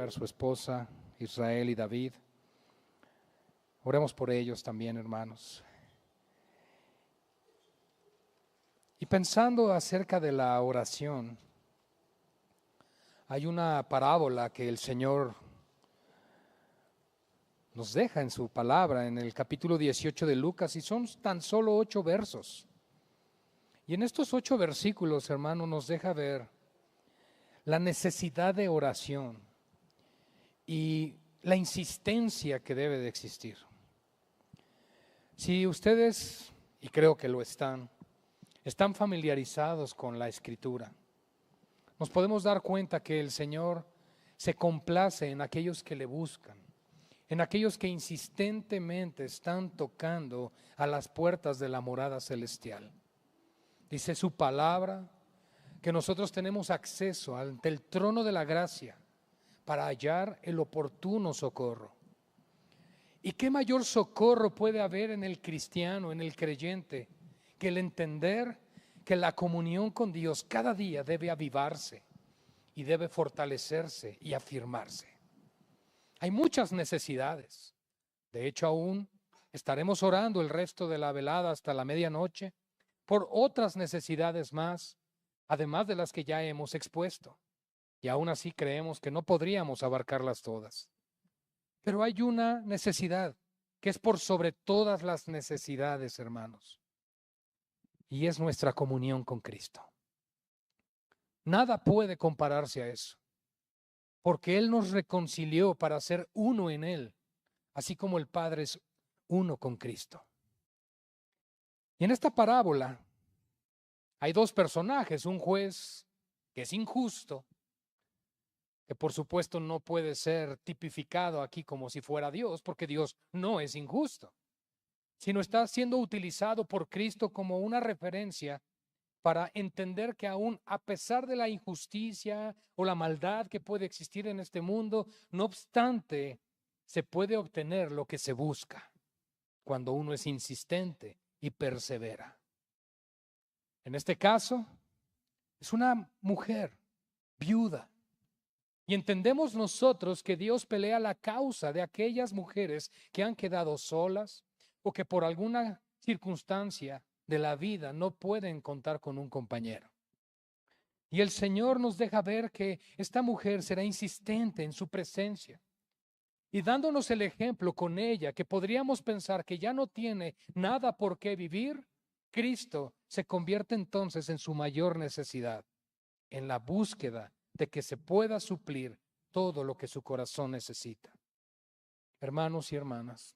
Pilar, su esposa, Israel y David. Oremos por ellos también, hermanos. Y pensando acerca de la oración, hay una parábola que el Señor nos deja en su palabra en el capítulo 18 de Lucas, y son tan solo 8 versos. Y en estos 8 versículos, hermano, nos deja ver la necesidad de oración y la insistencia que debe de existir. Si ustedes, y creo que lo están familiarizados con la Escritura, nos podemos dar cuenta que el Señor se complace en aquellos que le buscan, en aquellos que insistentemente están tocando a las puertas de la morada celestial. Dice su palabra que nosotros tenemos acceso ante el trono de la gracia para hallar el oportuno socorro. ¿Y qué mayor socorro puede haber en el cristiano, en el creyente, que el entender que la comunión con Dios cada día debe avivarse y debe fortalecerse y afirmarse? Hay muchas necesidades. De hecho, aún estaremos orando el resto de la velada hasta la medianoche por otras necesidades más, además de las que ya hemos expuesto. Y aún así creemos que no podríamos abarcarlas todas. Pero hay una necesidad que es por sobre todas las necesidades, hermanos, y es nuestra comunión con Cristo. Nada puede compararse a eso, porque Él nos reconcilió para ser uno en Él, así como el Padre es uno con Cristo. Y en esta parábola hay 2 personajes, un juez que es injusto, que por supuesto no puede ser tipificado aquí como si fuera Dios, porque Dios no es injusto, sino está siendo utilizado por Cristo como una referencia para entender que aún a pesar de la injusticia o la maldad que puede existir en este mundo, no obstante, se puede obtener lo que se busca cuando uno es insistente y persevera. En este caso, es una mujer viuda. Y entendemos nosotros que Dios pelea la causa de aquellas mujeres que han quedado solas o que por alguna circunstancia de la vida no pueden contar con un compañero. Y el Señor nos deja ver que esta mujer será insistente en su presencia y dándonos el ejemplo con ella, que podríamos pensar que ya no tiene nada por qué vivir. Cristo se convierte entonces en su mayor necesidad, en la búsqueda de que se pueda suplir todo lo que su corazón necesita. Hermanos y hermanas,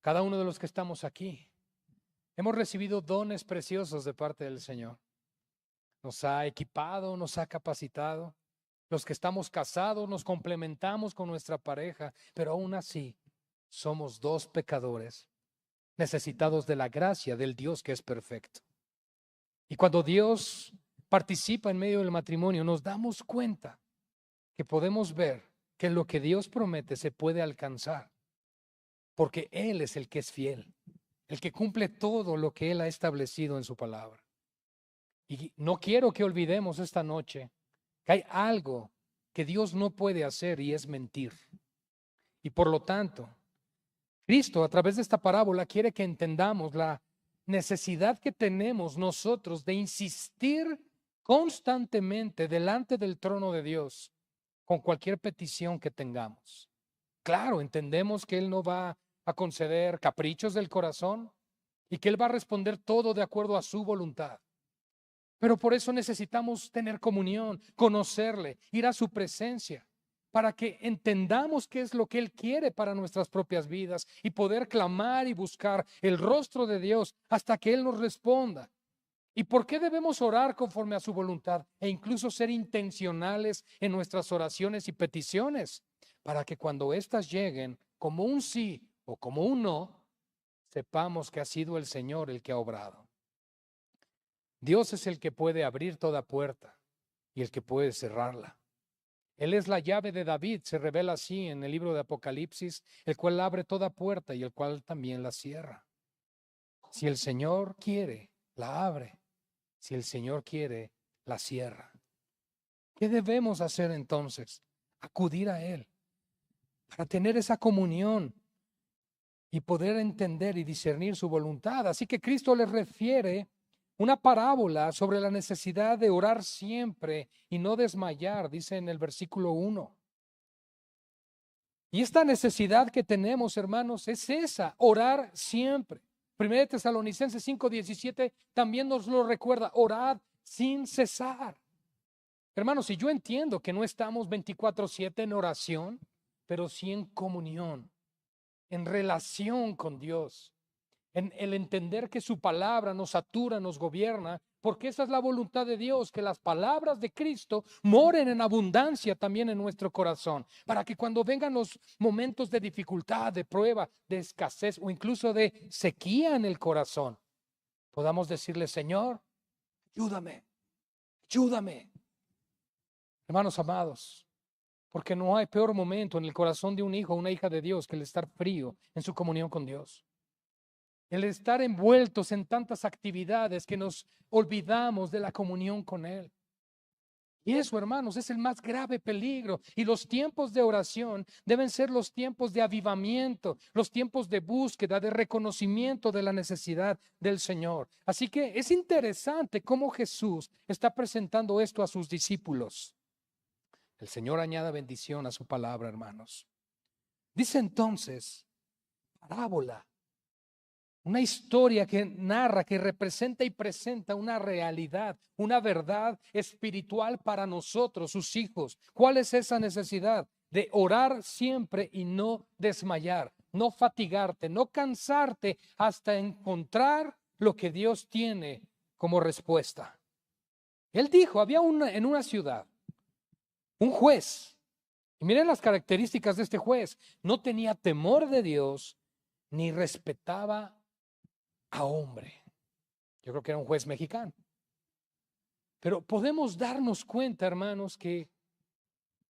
cada uno de los que estamos aquí hemos recibido dones preciosos de parte del Señor. Nos ha equipado, nos ha capacitado. Los que estamos casados nos complementamos con nuestra pareja, pero aún así somos 2 pecadores necesitados de la gracia del Dios que es perfecto. Y cuando Dios participa en medio del matrimonio, nos damos cuenta que podemos ver que lo que Dios promete se puede alcanzar, porque Él es el que es fiel, el que cumple todo lo que Él ha establecido en su palabra. Y no quiero que olvidemos esta noche que hay algo que Dios no puede hacer, y es mentir. Y por lo tanto, Cristo a través de esta parábola quiere que entendamos la necesidad que tenemos nosotros de insistir constantemente delante del trono de Dios con cualquier petición que tengamos. Claro, entendemos que Él no va a conceder caprichos del corazón y que Él va a responder todo de acuerdo a su voluntad. Pero por eso necesitamos tener comunión, conocerle, ir a su presencia, para que entendamos qué es lo que Él quiere para nuestras propias vidas y poder clamar y buscar el rostro de Dios hasta que Él nos responda. ¿Y por qué debemos orar conforme a su voluntad e incluso ser intencionales en nuestras oraciones y peticiones? Para que cuando éstas lleguen como un sí o como un no, sepamos que ha sido el Señor el que ha obrado. Dios es el que puede abrir toda puerta y el que puede cerrarla. Él es la llave de David, se revela así en el libro de Apocalipsis, el cual abre toda puerta y el cual también la cierra. Si el Señor quiere, la abre. Si el Señor quiere, la cierra. ¿Qué debemos hacer entonces? acudir a Él, para tener esa comunión y poder entender y discernir su voluntad. Así que Cristo les refiere una parábola sobre la necesidad de orar siempre y no desmayar, dice en el versículo 1. Y esta necesidad que tenemos, hermanos, es esa, orar siempre. 1 Tesalonicenses 5:17 también nos lo recuerda, orad sin cesar. Hermanos, si yo entiendo que no estamos 24/7 en oración, pero sí en comunión, en relación con Dios, en el entender que su palabra nos satura, nos gobierna, porque esa es la voluntad de Dios, que las palabras de Cristo moren en abundancia también en nuestro corazón, para que cuando vengan los momentos de dificultad, de prueba, de escasez o incluso de sequía en el corazón, podamos decirle, Señor, ayúdame, ayúdame. Hermanos amados, porque no hay peor momento en el corazón de un hijo o una hija de Dios que el estar frío en su comunión con Dios. El estar envueltos en tantas actividades que nos olvidamos de la comunión con Él. Y eso, hermanos, es el más grave peligro. Y los tiempos de oración deben ser los tiempos de avivamiento, los tiempos de búsqueda, de reconocimiento de la necesidad del Señor. Así que es interesante cómo Jesús está presentando esto a sus discípulos. El Señor añada bendición a su palabra, hermanos. Dice entonces, parábola. Una historia que narra, que representa y presenta una realidad, una verdad espiritual para nosotros, sus hijos. ¿Cuál es esa necesidad? De orar siempre y no desmayar, no fatigarte, no cansarte hasta encontrar lo que Dios tiene como respuesta. Él dijo, había en una ciudad un juez. Y miren las características de este juez. No tenía temor de Dios ni respetaba a hombre. Yo creo que era un juez mexicano. Pero podemos darnos cuenta, hermanos, que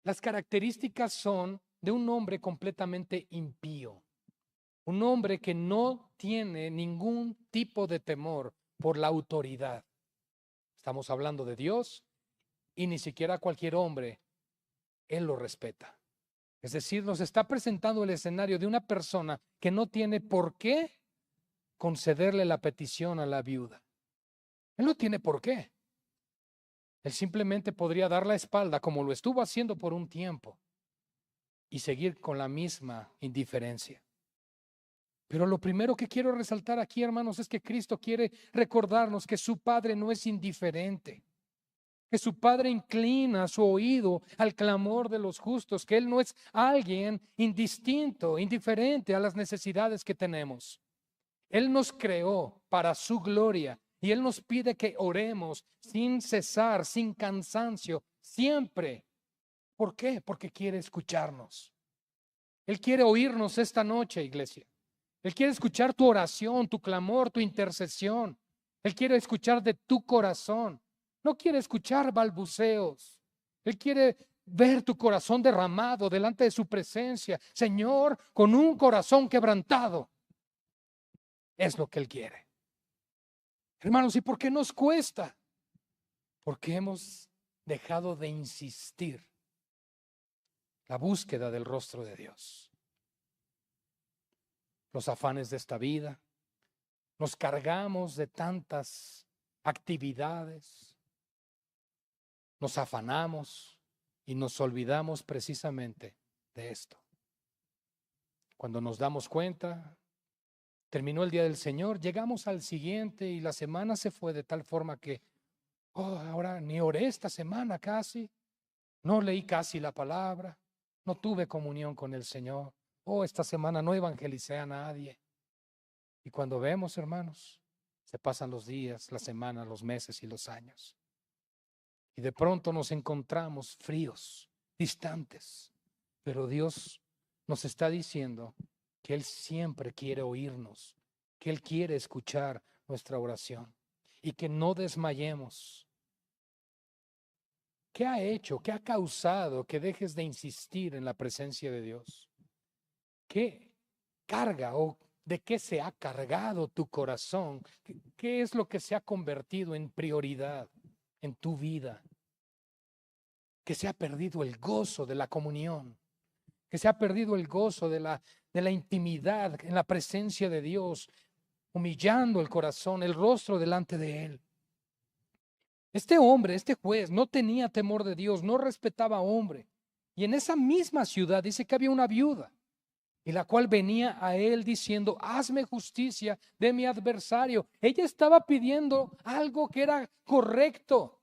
las características son de un hombre completamente impío. Un hombre que no tiene ningún tipo de temor por la autoridad. Estamos hablando de Dios y ni siquiera cualquier hombre, Él lo respeta. Es decir, nos está presentando el escenario de una persona que no tiene por qué concederle la petición a la viuda. Él no tiene por qué. Él simplemente podría dar la espalda como lo estuvo haciendo por un tiempo y seguir con la misma indiferencia. Pero lo primero que quiero resaltar aquí, hermanos, es que Cristo quiere recordarnos que su Padre no es indiferente, que su Padre inclina su oído al clamor de los justos, que Él no es alguien indistinto, indiferente a las necesidades que tenemos. Él nos creó para su gloria y Él nos pide que oremos sin cesar, sin cansancio, siempre. ¿Por qué? Porque quiere escucharnos. Él quiere oírnos esta noche, iglesia. Él quiere escuchar tu oración, tu clamor, tu intercesión. Él quiere escuchar de tu corazón. No quiere escuchar balbuceos. Él quiere ver tu corazón derramado delante de su presencia. Señor, con un corazón quebrantado. Es lo que Él quiere. Hermanos, ¿y por qué nos cuesta? Porque hemos dejado de insistir la búsqueda del rostro de Dios. Los afanes de esta vida, nos cargamos de tantas actividades, nos afanamos y nos olvidamos precisamente de esto. Cuando nos damos cuenta, terminó el día del Señor, llegamos al siguiente y la semana se fue de tal forma que, ahora ni oré esta semana casi, no leí casi la palabra, no tuve comunión con el Señor. Esta semana no evangelicé a nadie. Y cuando vemos, hermanos, se pasan los días, las semanas, los meses y los años. Y de pronto nos encontramos fríos, distantes. Pero Dios nos está diciendo que Él siempre quiere oírnos, que Él quiere escuchar nuestra oración y que no desmayemos. ¿Qué ha hecho? ¿Qué ha causado que dejes de insistir en la presencia de Dios? ¿Qué carga o de qué se ha cargado tu corazón? ¿Qué es lo que se ha convertido en prioridad en tu vida? que se ha perdido el gozo de la comunión, que se ha perdido el gozo de la intimidad en la presencia de Dios, humillando el corazón, el rostro delante de Él. Este hombre, este juez, no tenía temor de Dios, no respetaba a hombre. Y en esa misma ciudad dice que había una viuda, y la cual venía a él diciendo, hazme justicia de mi adversario. Ella estaba pidiendo algo que era correcto.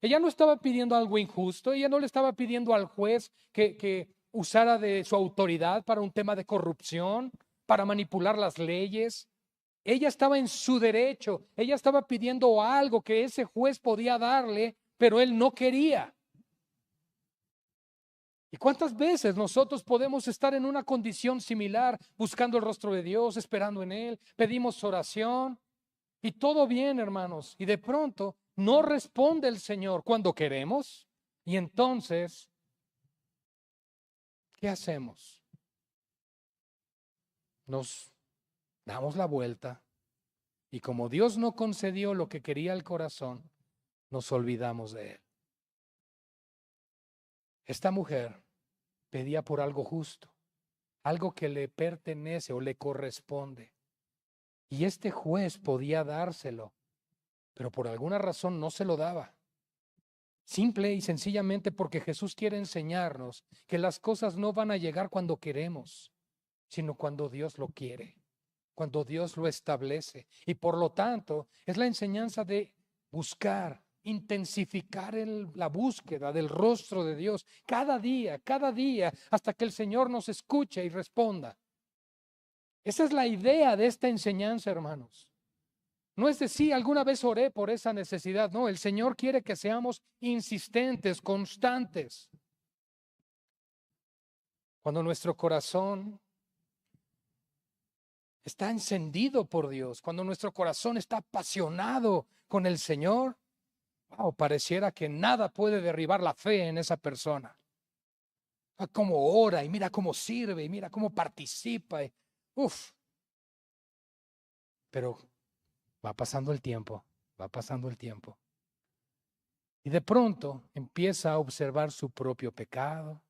Ella no estaba pidiendo algo injusto, ella no le estaba pidiendo al juez que usara de su autoridad para un tema de corrupción, para manipular las leyes. Ella estaba en su derecho, ella estaba pidiendo algo que ese juez podía darle, pero él no quería. ¿Y cuántas veces nosotros podemos estar en una condición similar, buscando el rostro de Dios, esperando en Él, pedimos oración y todo bien, hermanos, y de pronto no responde el Señor cuando queremos? Y entonces, ¿qué hacemos? Nos damos la vuelta y como Dios no concedió lo que quería el corazón, nos olvidamos de Él. Esta mujer pedía por algo justo, algo que le pertenece o le corresponde. Y este juez podía dárselo, pero por alguna razón no se lo daba. Simple y sencillamente porque Jesús quiere enseñarnos que las cosas no van a llegar cuando queremos, sino cuando Dios lo quiere, cuando Dios lo establece. Y por lo tanto, es la enseñanza de buscar, intensificar la búsqueda del rostro de Dios cada día, hasta que el Señor nos escuche y responda. Esa es la idea de esta enseñanza, hermanos. No es decir, alguna vez oré por esa necesidad. No, el Señor quiere que seamos insistentes, constantes. Cuando nuestro corazón está encendido por Dios, cuando nuestro corazón está apasionado con el Señor, wow, pareciera que nada puede derribar la fe en esa persona. Cómo ora y mira cómo sirve y mira cómo participa. Uf. Pero va pasando el tiempo, va pasando el tiempo. Y de pronto empieza a observar su propio pecado,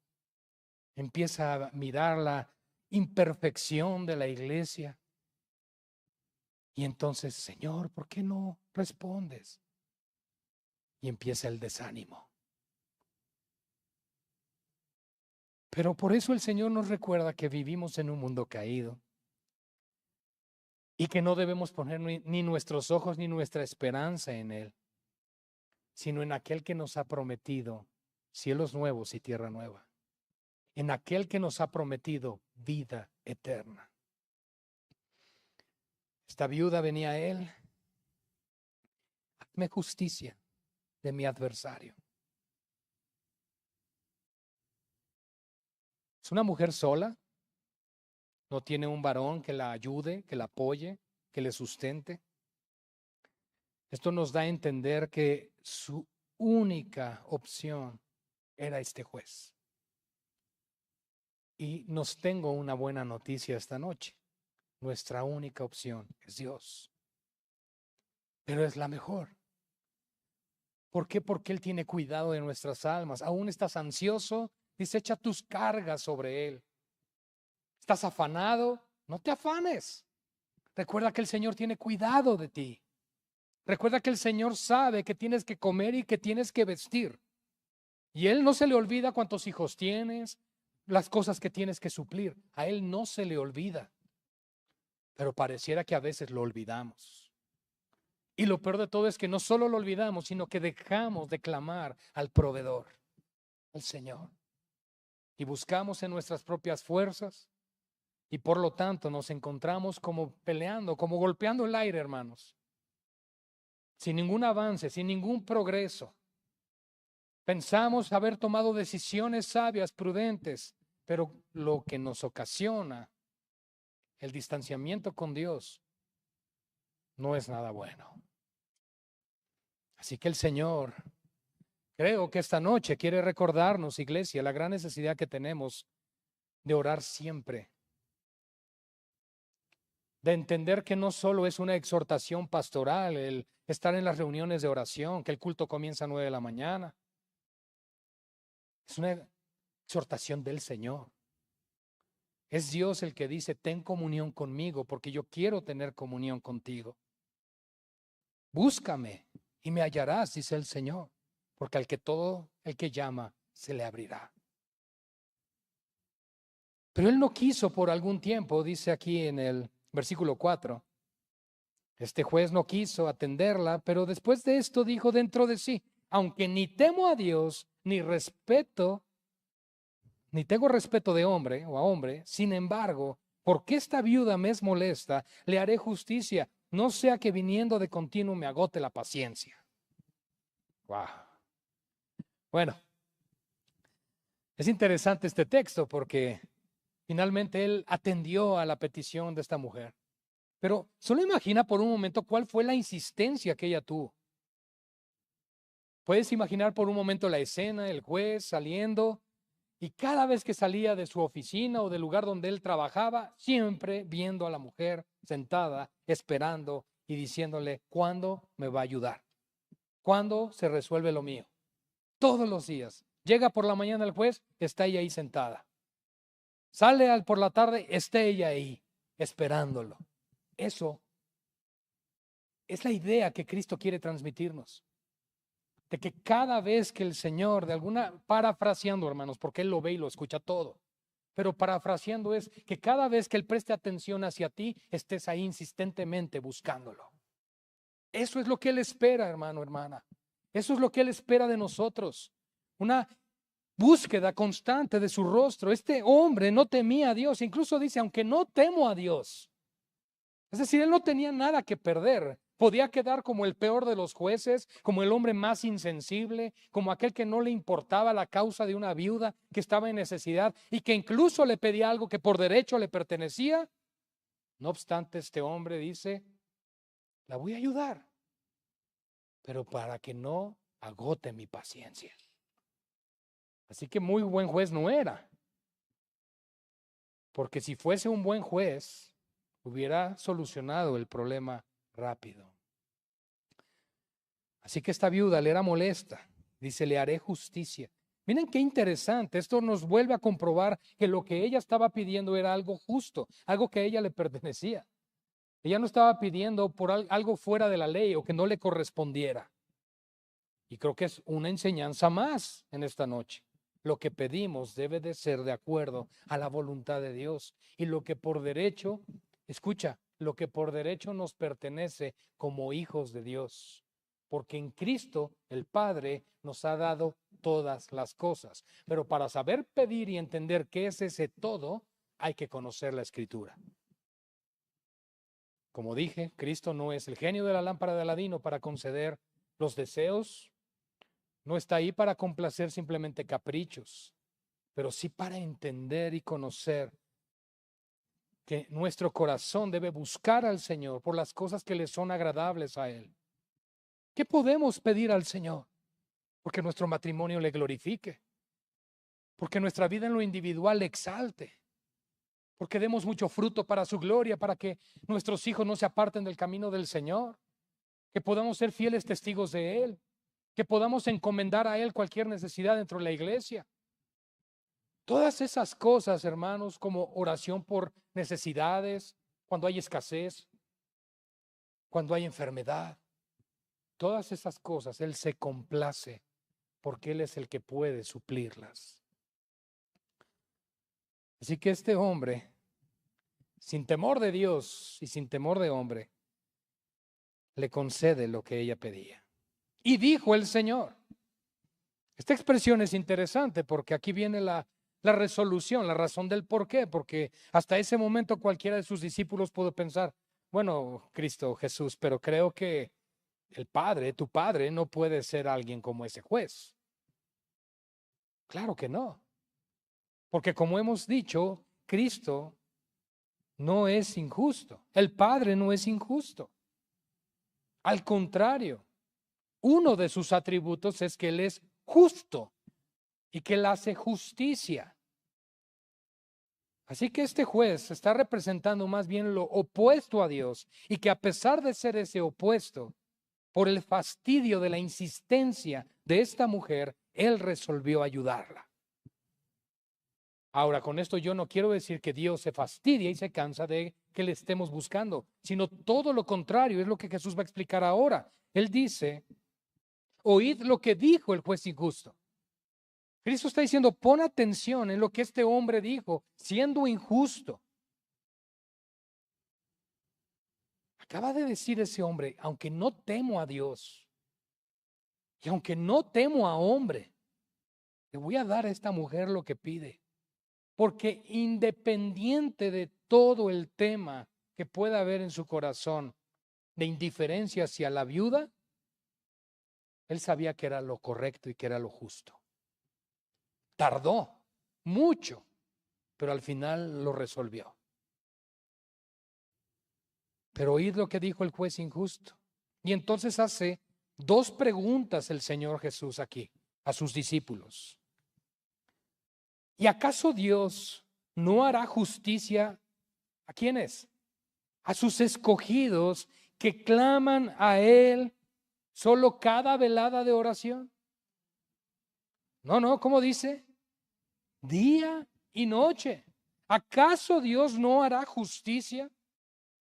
empieza a mirar la imperfección de la iglesia. Y entonces, Señor, ¿por qué no respondes? Y empieza el desánimo. Pero por eso el Señor nos recuerda que vivimos en un mundo caído y que no debemos poner ni nuestros ojos ni nuestra esperanza en Él, sino en aquel que nos ha prometido cielos nuevos y tierra nueva, en aquel que nos ha prometido vida eterna. Esta viuda venía a Él, hazme justicia de mi adversario. Es una mujer sola, no tiene un varón que la ayude, que la apoye, que le sustente. Esto nos da a entender que su única opción era este juez. Y nos tengo una buena noticia esta noche. Nuestra única opción es Dios. Pero es la mejor. ¿Por qué? Porque Él tiene cuidado de nuestras almas. Aún estás ansioso, dice, echa tus cargas sobre Él. ¿Estás afanado? No te afanes. Recuerda que el Señor tiene cuidado de ti. Recuerda que el Señor sabe que tienes que comer y que tienes que vestir. Y Él no se le olvida cuántos hijos tienes, las cosas que tienes que suplir. A Él no se le olvida. Pero pareciera que a veces lo olvidamos. Y lo peor de todo es que no solo lo olvidamos, sino que dejamos de clamar al proveedor, al Señor. Y buscamos en nuestras propias fuerzas. Y por lo tanto nos encontramos como peleando, como golpeando el aire, hermanos. Sin ningún avance, sin ningún progreso. Pensamos haber tomado decisiones sabias, prudentes, pero lo que nos ocasiona el distanciamiento con Dios no es nada bueno. Así que el Señor, creo que esta noche quiere recordarnos, iglesia, la gran necesidad que tenemos de orar siempre. De entender que no solo es una exhortación pastoral el estar en las reuniones de oración, que el culto comienza a 9 de la mañana. Es una exhortación del Señor. Es Dios el que dice, ten comunión conmigo, porque yo quiero tener comunión contigo. Búscame y me hallarás, dice el Señor, porque al que todo el que llama se le abrirá. Pero él no quiso por algún tiempo, dice aquí en el versículo 4. Este juez no quiso atenderla, pero después de esto dijo dentro de sí, aunque ni temo a Dios, ni tengo respeto de hombre o a hombre, sin embargo, porque esta viuda me es molesta, le haré justicia, no sea que viniendo de continuo me agote la paciencia. Wow. Bueno, es interesante este texto porque finalmente él atendió a la petición de esta mujer. Pero solo imagina por un momento cuál fue la insistencia que ella tuvo. Puedes imaginar por un momento la escena, el juez saliendo, y cada vez que salía de su oficina o del lugar donde él trabajaba, siempre viendo a la mujer sentada, esperando y diciéndole, ¿cuándo me va a ayudar? ¿Cuándo se resuelve lo mío? Todos los días. Llega por la mañana el juez, está ella ahí sentada. Sale por la tarde, está ella ahí, esperándolo. Eso es la idea que Cristo quiere transmitirnos. De que cada vez que el Señor, parafraseando hermanos, porque Él lo ve y lo escucha todo, pero parafraseando es que cada vez que Él preste atención hacia ti, estés ahí insistentemente buscándolo. Eso es lo que Él espera, hermano, hermana. Eso es lo que Él espera de nosotros. Una búsqueda constante de su rostro. Este hombre no temía a Dios, incluso dice, aunque no temo a Dios. Es decir, él no tenía nada que perder. Podía quedar como el peor de los jueces, como el hombre más insensible, como aquel que no le importaba la causa de una viuda que estaba en necesidad y que incluso le pedía algo que por derecho le pertenecía. No obstante, este hombre dice, la voy a ayudar, pero para que no agote mi paciencia. Así que muy buen juez no era, porque si fuese un buen juez, hubiera solucionado el problema rápido. Así que esta viuda le era molesta. Dice, le haré justicia. Miren qué interesante. Esto nos vuelve a comprobar que lo que ella estaba pidiendo era algo justo, algo que a ella le pertenecía. Ella no estaba pidiendo por algo fuera de la ley o que no le correspondiera. Y creo que es una enseñanza más en esta noche. Lo que pedimos debe de ser de acuerdo a la voluntad de Dios. Y lo que por derecho, escucha, lo que por derecho nos pertenece como hijos de Dios. Porque en Cristo el Padre nos ha dado todas las cosas. Pero para saber pedir y entender qué es ese todo, hay que conocer la Escritura. Como dije, Cristo no es el genio de la lámpara de Aladino para conceder los deseos. No está ahí para complacer simplemente caprichos, pero sí para entender y conocer que nuestro corazón debe buscar al Señor por las cosas que le son agradables a Él. ¿Qué podemos pedir al Señor? Porque nuestro matrimonio le glorifique, porque nuestra vida en lo individual le exalte, porque demos mucho fruto para su gloria, para que nuestros hijos no se aparten del camino del Señor, que podamos ser fieles testigos de Él, que podamos encomendar a Él cualquier necesidad dentro de la iglesia. Todas esas cosas, hermanos, como oración por necesidades, cuando hay escasez, cuando hay enfermedad, todas esas cosas Él se complace porque Él es el que puede suplirlas. Así que este hombre, sin temor de Dios y sin temor de hombre, le concede lo que ella pedía. Y dijo el Señor. Esta expresión es interesante porque aquí viene la resolución, la razón del por qué, porque hasta ese momento cualquiera de sus discípulos pudo pensar, bueno, Cristo Jesús, pero creo que el Padre, tu Padre, no puede ser alguien como ese juez. Claro que no, porque como hemos dicho, Cristo no es injusto, el Padre no es injusto. Al contrario, uno de sus atributos es que Él es justo y que Él hace justicia. Así que este juez está representando más bien lo opuesto a Dios y que a pesar de ser ese opuesto, por el fastidio de la insistencia de esta mujer, él resolvió ayudarla. Ahora, con esto yo no quiero decir que Dios se fastidia y se cansa de que le estemos buscando, sino todo lo contrario, es lo que Jesús va a explicar ahora. Él dice, oíd lo que dijo el juez injusto. Cristo está diciendo, pon atención en lo que este hombre dijo, siendo injusto. Acaba de decir ese hombre, aunque no temo a Dios y aunque no temo a hombre, le voy a dar a esta mujer lo que pide. Porque independiente de todo el tema que pueda haber en su corazón de indiferencia hacia la viuda, él sabía que era lo correcto y que era lo justo. Tardó mucho, pero al final lo resolvió. Pero oíd lo que dijo el juez injusto. Y entonces hace dos preguntas el Señor Jesús aquí a sus discípulos. ¿Y acaso Dios no hará justicia a quiénes? A sus escogidos que claman a Él solo cada velada de oración. No, ¿cómo dice? Día y noche. ¿Acaso Dios no hará justicia?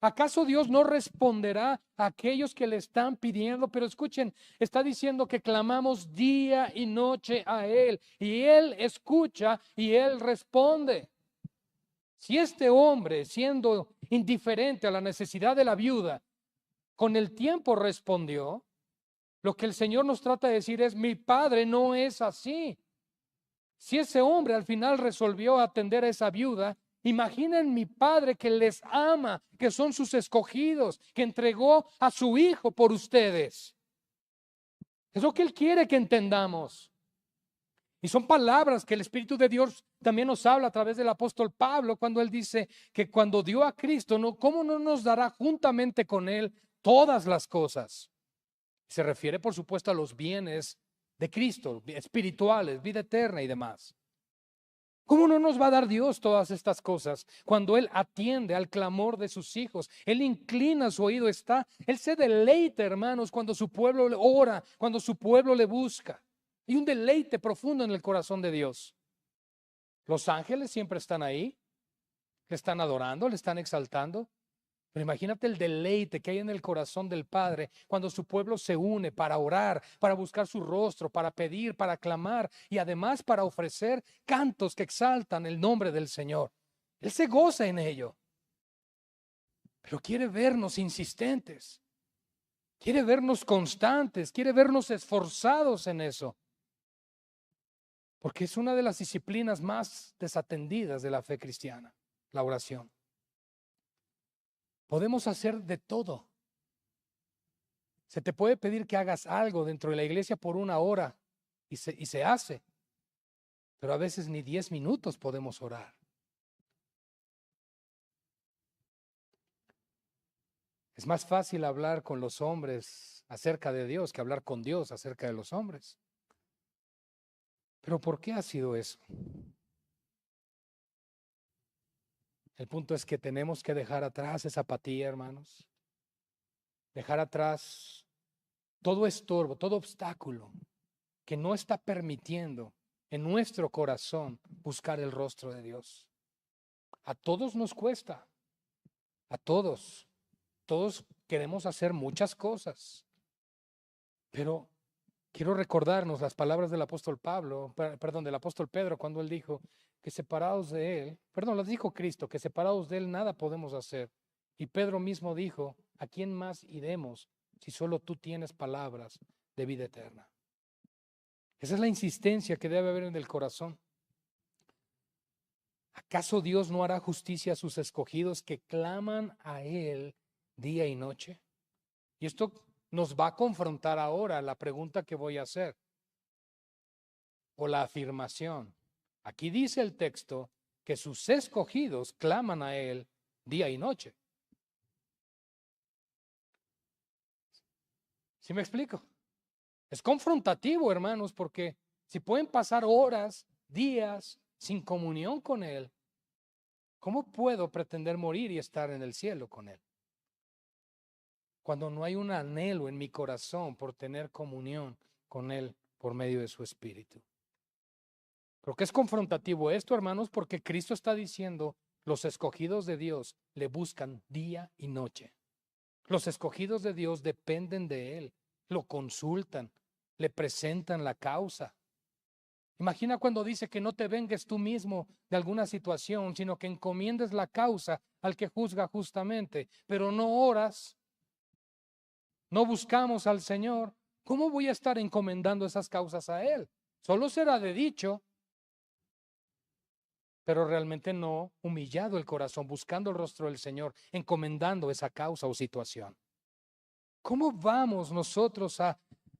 ¿Acaso Dios no responderá a aquellos que le están pidiendo? Pero escuchen, está diciendo que clamamos día y noche a Él y Él escucha y Él responde. Si este hombre, siendo indiferente a la necesidad de la viuda, con el tiempo respondió, lo que el Señor nos trata de decir es, mi Padre no es así. Si ese hombre al final resolvió atender a esa viuda, imaginen mi Padre que les ama, que son sus escogidos, que entregó a su Hijo por ustedes. Es lo que Él quiere que entendamos. Y son palabras que el Espíritu de Dios también nos habla a través del apóstol Pablo cuando él dice que cuando dio a Cristo, ¿cómo no nos dará juntamente con Él todas las cosas? Se refiere, por supuesto, a los bienes de Cristo, espirituales, vida eterna y demás. ¿Cómo no nos va a dar Dios todas estas cosas cuando Él atiende al clamor de sus hijos? Él inclina su oído, Él se deleita, hermanos, cuando su pueblo le ora, cuando su pueblo le busca. Hay un deleite profundo en el corazón de Dios. Los ángeles siempre están ahí, le están adorando, le están exaltando. Pero imagínate el deleite que hay en el corazón del Padre cuando su pueblo se une para orar, para buscar su rostro, para pedir, para clamar y además para ofrecer cantos que exaltan el nombre del Señor. Él se goza en ello, pero quiere vernos insistentes, quiere vernos constantes, quiere vernos esforzados en eso, porque es una de las disciplinas más desatendidas de la fe cristiana, la oración. Podemos hacer de todo. Se te puede pedir que hagas algo dentro de la iglesia por una hora y se hace, pero a veces ni 10 minutos podemos orar. Es más fácil hablar con los hombres acerca de Dios que hablar con Dios acerca de los hombres. Pero ¿por qué ha sido eso? El punto es que tenemos que dejar atrás esa apatía, hermanos. Dejar atrás todo estorbo, todo obstáculo que no está permitiendo en nuestro corazón buscar el rostro de Dios. A todos nos cuesta, a todos. Todos queremos hacer muchas cosas, pero quiero recordarnos las palabras del apóstol del apóstol Pedro, cuando él dijo que separados de él, las dijo Cristo, que separados de él nada podemos hacer. Y Pedro mismo dijo, ¿a quién más iremos si solo tú tienes palabras de vida eterna? Esa es la insistencia que debe haber en el corazón. ¿Acaso Dios no hará justicia a sus escogidos que claman a Él día y noche? Y esto nos va a confrontar ahora la pregunta que voy a hacer, o la afirmación. Aquí dice el texto que sus escogidos claman a Él día y noche. ¿Sí me explico? Es confrontativo, hermanos, porque si pueden pasar horas, días sin comunión con Él, ¿cómo puedo pretender morir y estar en el cielo con Él? Cuando no hay un anhelo en mi corazón por tener comunión con Él por medio de su Espíritu. Creo que es confrontativo esto, hermanos, porque Cristo está diciendo, los escogidos de Dios le buscan día y noche. Los escogidos de Dios dependen de Él, lo consultan, le presentan la causa. Imagina cuando dice que no te vengues tú mismo de alguna situación, sino que encomiendes la causa al que juzga justamente, pero no oras, no buscamos al Señor. ¿Cómo voy a estar encomendando esas causas a Él? Solo será de dicho, pero realmente no humillado el corazón, buscando el rostro del Señor, encomendando esa causa o situación. ¿Cómo vamos nosotros a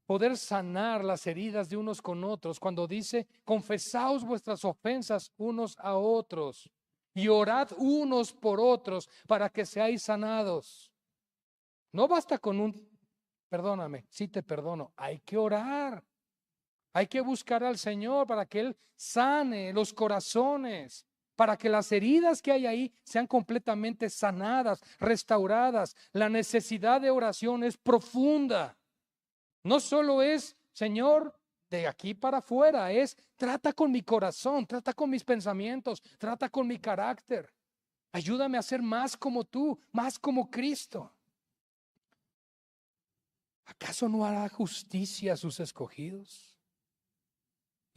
poder sanar las heridas de unos con otros cuando dice, confesaos vuestras ofensas unos a otros y orad unos por otros para que seáis sanados? No basta con perdóname, sí te perdono, hay que orar. Hay que buscar al Señor para que Él sane los corazones, para que las heridas que hay ahí sean completamente sanadas, restauradas. La necesidad de oración es profunda. No solo es, Señor, de aquí para afuera, es trata con mi corazón, trata con mis pensamientos, trata con mi carácter. Ayúdame a ser más como tú, más como Cristo. ¿Acaso no hará justicia a sus escogidos?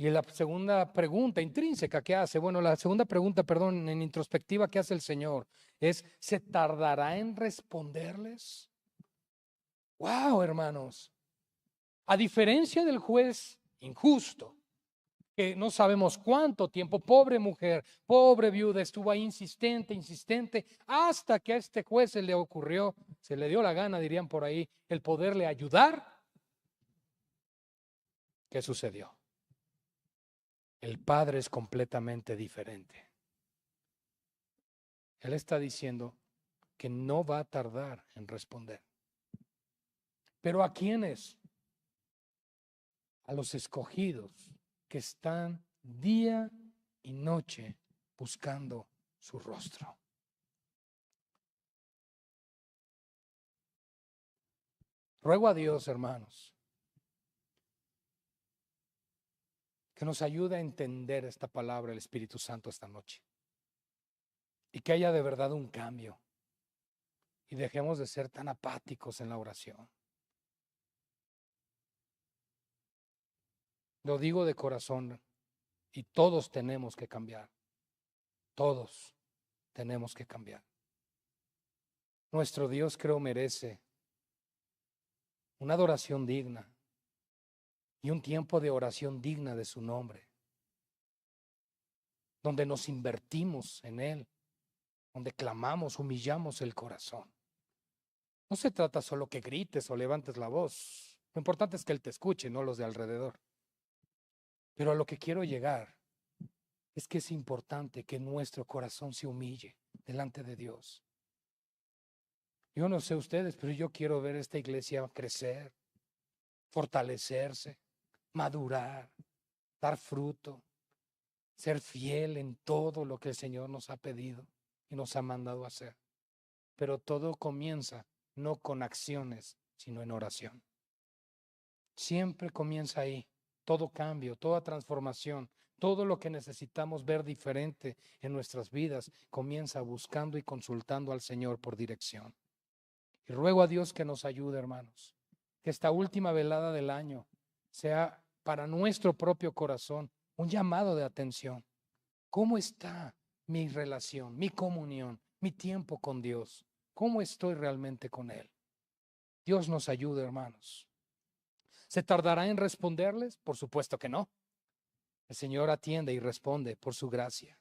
Y la segunda pregunta intrínseca que hace, bueno, la segunda pregunta, perdón, en introspectiva que hace el Señor es, ¿se tardará en responderles? Wow, hermanos. A diferencia del juez injusto, que no sabemos cuánto tiempo, pobre mujer, pobre viuda, estuvo ahí insistente, insistente, hasta que a este juez se le ocurrió, se le dio la gana, dirían por ahí, el poderle ayudar. ¿Qué sucedió? El Padre es completamente diferente. Él está diciendo que no va a tardar en responder. ¿Pero a quiénes? A los escogidos que están día y noche buscando su rostro. Ruego a Dios, hermanos, que nos ayude a entender esta palabra del Espíritu Santo esta noche. Y que haya de verdad un cambio. Y dejemos de ser tan apáticos en la oración. Lo digo de corazón. Y todos tenemos que cambiar. Todos tenemos que cambiar. Nuestro Dios, creo, merece una adoración digna y un tiempo de oración digna de su nombre, donde nos invertimos en Él, donde clamamos, humillamos el corazón. No se trata solo que grites o levantes la voz. Lo importante es que Él te escuche, no los de alrededor. Pero a lo que quiero llegar es que es importante que nuestro corazón se humille delante de Dios. Yo no sé ustedes, pero yo quiero ver esta iglesia crecer, fortalecerse, madurar, dar fruto, ser fiel en todo lo que el Señor nos ha pedido y nos ha mandado a hacer. Pero todo comienza no con acciones, sino en oración. Siempre comienza ahí. Todo cambio, toda transformación, todo lo que necesitamos ver diferente en nuestras vidas, comienza buscando y consultando al Señor por dirección. Y ruego a Dios que nos ayude, hermanos, que esta última velada del año sea para nuestro propio corazón un llamado de atención. ¿Cómo está mi relación, mi comunión, mi tiempo con Dios? ¿Cómo estoy realmente con Él? Dios nos ayude, hermanos. ¿Se tardará en responderles? Por supuesto que no. El Señor atiende y responde por su gracia.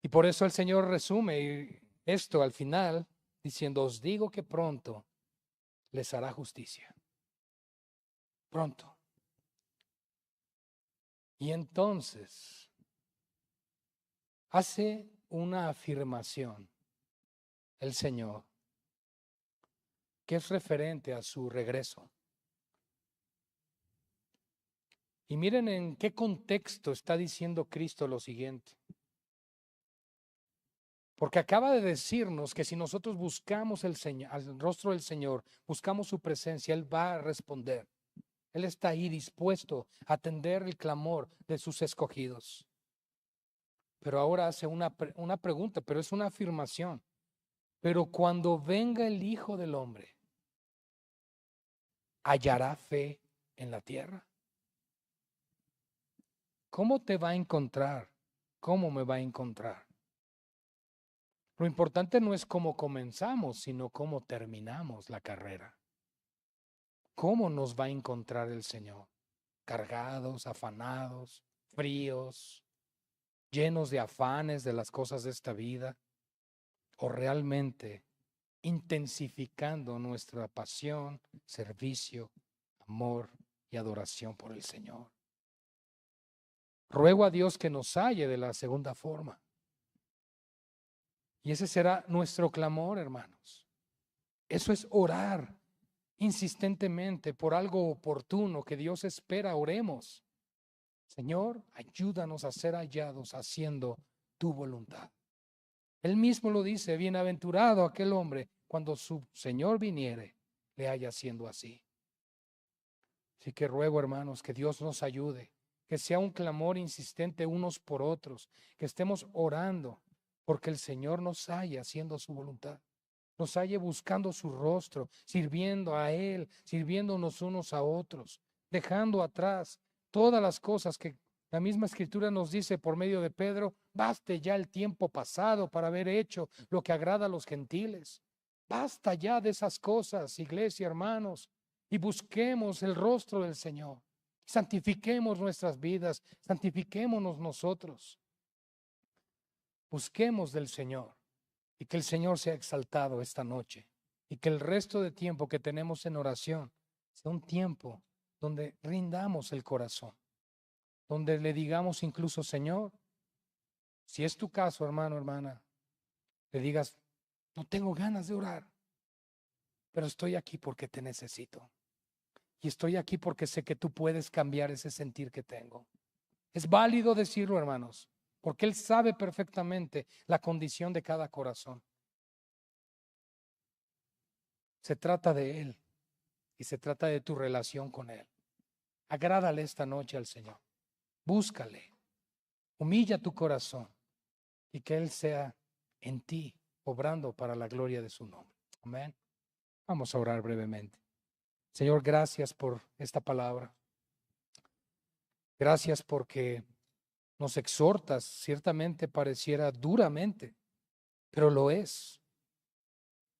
Y por eso el Señor resume esto al final diciendo, os digo que pronto les hará justicia. Pronto. Y entonces hace una afirmación el Señor que es referente a su regreso. Y miren en qué contexto está diciendo Cristo lo siguiente. Porque acaba de decirnos que si nosotros buscamos el rostro del Señor, buscamos su presencia, Él va a responder. Él está ahí dispuesto a atender el clamor de sus escogidos. Pero ahora hace una pregunta, pero es una afirmación. Pero cuando venga el Hijo del Hombre, ¿hallará fe en la tierra? ¿Cómo te va a encontrar? ¿Cómo me va a encontrar? Lo importante no es cómo comenzamos, sino cómo terminamos la carrera. ¿Cómo nos va a encontrar el Señor? Cargados, afanados, fríos, llenos de afanes de las cosas de esta vida, o realmente intensificando nuestra pasión, servicio, amor y adoración por el Señor. Ruego a Dios que nos halle de la segunda forma. Y ese será nuestro clamor, hermanos. Eso es orar insistentemente por algo oportuno que Dios espera, oremos. Señor, ayúdanos a ser hallados haciendo tu voluntad. Él mismo lo dice, bienaventurado aquel hombre cuando su Señor viniere, le haya haciendo así. Así que ruego, hermanos, que Dios nos ayude, que sea un clamor insistente unos por otros, que estemos orando porque el Señor nos haya haciendo su voluntad, nos haya buscando su rostro, sirviendo a Él, sirviéndonos unos a otros, dejando atrás todas las cosas que la misma Escritura nos dice por medio de Pedro: baste ya el tiempo pasado para haber hecho lo que agrada a los gentiles. Basta ya de esas cosas, iglesia, hermanos, y busquemos el rostro del Señor. Santifiquemos nuestras vidas, santifiquémonos nosotros. Busquemos del Señor y que el Señor sea exaltado esta noche y que el resto de tiempo que tenemos en oración sea un tiempo donde rindamos el corazón, donde le digamos incluso: Señor, si es tu caso, hermano, hermana, le digas: no tengo ganas de orar, pero estoy aquí porque te necesito. Y estoy aquí porque sé que tú puedes cambiar ese sentir que tengo. Es válido decirlo, hermanos, porque Él sabe perfectamente la condición de cada corazón. Se trata de Él y se trata de tu relación con Él. Agrádale esta noche al Señor. Búscale. Humilla tu corazón y que Él sea en ti, obrando para la gloria de su nombre. Amén. Vamos a orar brevemente. Señor, gracias por esta palabra. Gracias porque nos exhortas, ciertamente pareciera duramente, pero lo es,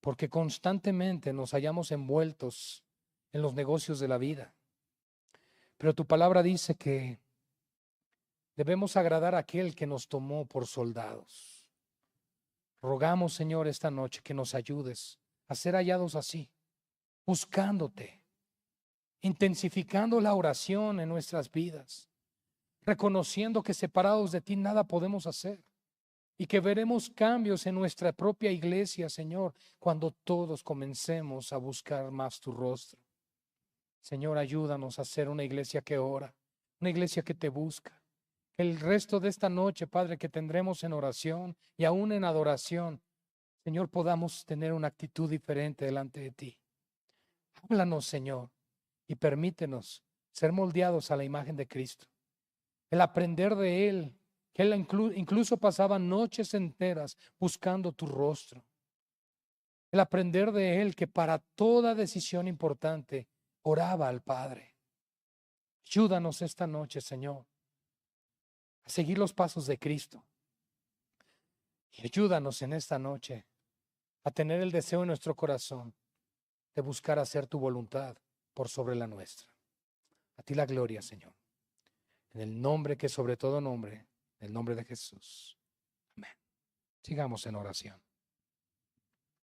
porque constantemente nos hallamos envueltos en los negocios de la vida. Pero tu palabra dice que debemos agradar a aquel que nos tomó por soldados. Rogamos, Señor, esta noche que nos ayudes a ser hallados así, buscándote, intensificando la oración en nuestras vidas, reconociendo que separados de ti nada podemos hacer. Y que veremos cambios en nuestra propia iglesia, Señor, cuando todos comencemos a buscar más tu rostro. Señor, ayúdanos a ser una iglesia que ora, una iglesia que te busca. El resto de esta noche, Padre, que tendremos en oración y aún en adoración, Señor, podamos tener una actitud diferente delante de ti. Háblanos, Señor, y permítenos ser moldeados a la imagen de Cristo. El aprender de Él, que Él incluso pasaba noches enteras buscando tu rostro. El aprender de Él que para toda decisión importante oraba al Padre. Ayúdanos esta noche, Señor, a seguir los pasos de Cristo. Y ayúdanos en esta noche a tener el deseo en nuestro corazón de buscar hacer tu voluntad por sobre la nuestra. A ti la gloria, Señor. En el nombre que sobre todo nombre, en el nombre de Jesús. Amén. Sigamos en oración.